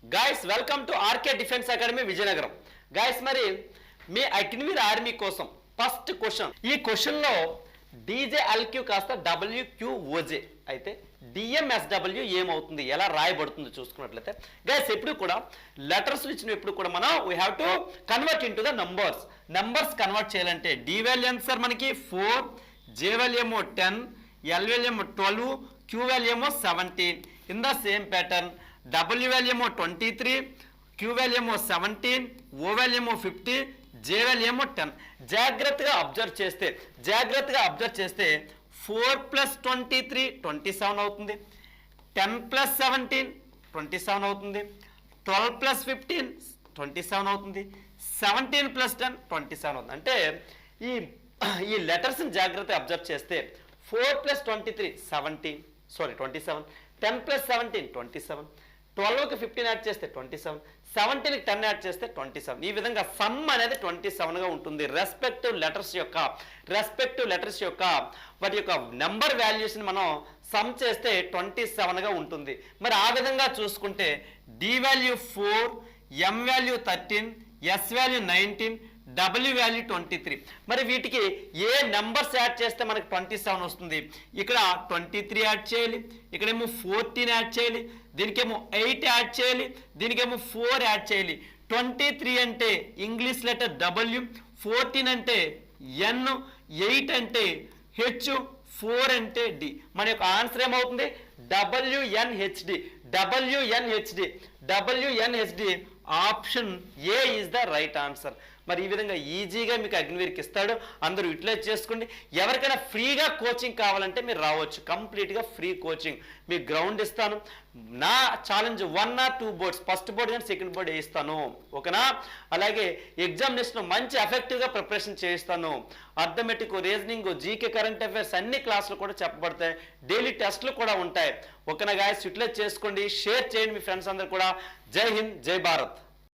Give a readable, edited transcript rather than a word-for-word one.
Guys welcome to RK defence academy Vizianagaram. Guys మరి మీ Agniveer army కోసం ఫస్ట్ క్వశ్చన్. ఈ క్వశ్చన్లో డీజేఎల్క్యూ కాస్త డబ్ల్యూక్యూఓజే అయితే డిఎంఎస్డబ్ల్యూ ఏమవుతుంది, ఎలా రాయబడుతుంది చూసుకున్నట్లయితే గైస్ ఎప్పుడు కూడా లెటర్స్ ఇచ్చిన ఎప్పుడు కూడా మనం we have to convert in to the numbers convert చేయాలంటే డి వాల్యూ ఎంత సార్ మనకి 4, జే వాల్యూ ఏమో 10, ఎల్ వాల్యూ ఏమో 12, క్యూ వాల్యూ ఏమో 17. In the same pattern W value ఏమో 23, క్యూ వాల్యూ ఏమో 17, ఓ వాల్యూ ఏమో 50, జే వాల్యూ ఏమో 10. జాగ్రత్తగా అబ్జర్వ్ చేస్తే 4 + 23 27 అవుతుంది, 10 + 17 27 అవుతుంది, 12 + 15 27 అవుతుంది, 17 + 10 27 అవుతుంది. అంటే ఈ లెటర్స్ని జాగ్రత్తగా అబ్జర్వ్ చేస్తే 4 + 23 27, 10 + 17 27, 12కి 15 యాడ్ చేస్తే 27, 17కి 10 యాడ్ చేస్తే 27. ఈ విధంగా సమ్ అనేది 27గా ఉంటుంది. రెస్పెక్టివ్ లెటర్స్ యొక్క వాటి యొక్క నెంబర్ వాల్యూస్ని మనం సమ్ చేస్తే 27గా ఉంటుంది. మరి ఆ విధంగా చూసుకుంటే D value 4, M value 13, S value 19, W value 23. మరి వీటికి ఏ నెంబర్స్ యాడ్ చేస్తే మనకి 27 వస్తుంది? ఇక్కడ 23 యాడ్ చేయాలి, ఇక్కడేమో 14 యాడ్ చేయాలి, దీనికేమో 8 యాడ్ చేయాలి, దీనికేమో 4 యాడ్ చేయాలి. 23 అంటే ఇంగ్లీష్ లెటర్ డబ్ల్యూ, 14 అంటే ఎన్, 8 అంటే హెచ్, 4 అంటే డి. మన యొక్క ఆన్సర్ ఏమవుతుంది? WNHD. Option A is the right answer. మరి ఈ విధంగా ఈజీగా మీకు అగ్నివీర్కి ఇస్తాడు, అందరూ యూటిలైజ్ చేసుకోండి. ఎవరికైనా ఫ్రీగా కోచింగ్ కావాలంటే మీరు రావచ్చు, కంప్లీట్గా ఫ్రీ కోచింగ్. మీకు గ్రౌండ్ ఇస్తాను, నా challenge 1 or 2 boards, first board కానీ సెకండ్ బోర్డ్ వేయిస్తాను, ఓకేనా? అలాగే ఎగ్జామినేషన్ మంచి ఎఫెక్టివ్గా ప్రిపరేషన్ చేయిస్తాను. Arithmetic, reasoning, GK, current affairs అన్ని క్లాసులు కూడా చెప్పబడతాయి, డైలీ టెస్ట్లు కూడా ఉంటాయి, ఓకేనా గాయస్? యూటిలైజ్ చేసుకోండి, షేర్ చేయండి మీ ఫ్రెండ్స్ అందరూ కూడా. జై హింద్, జై భారత్.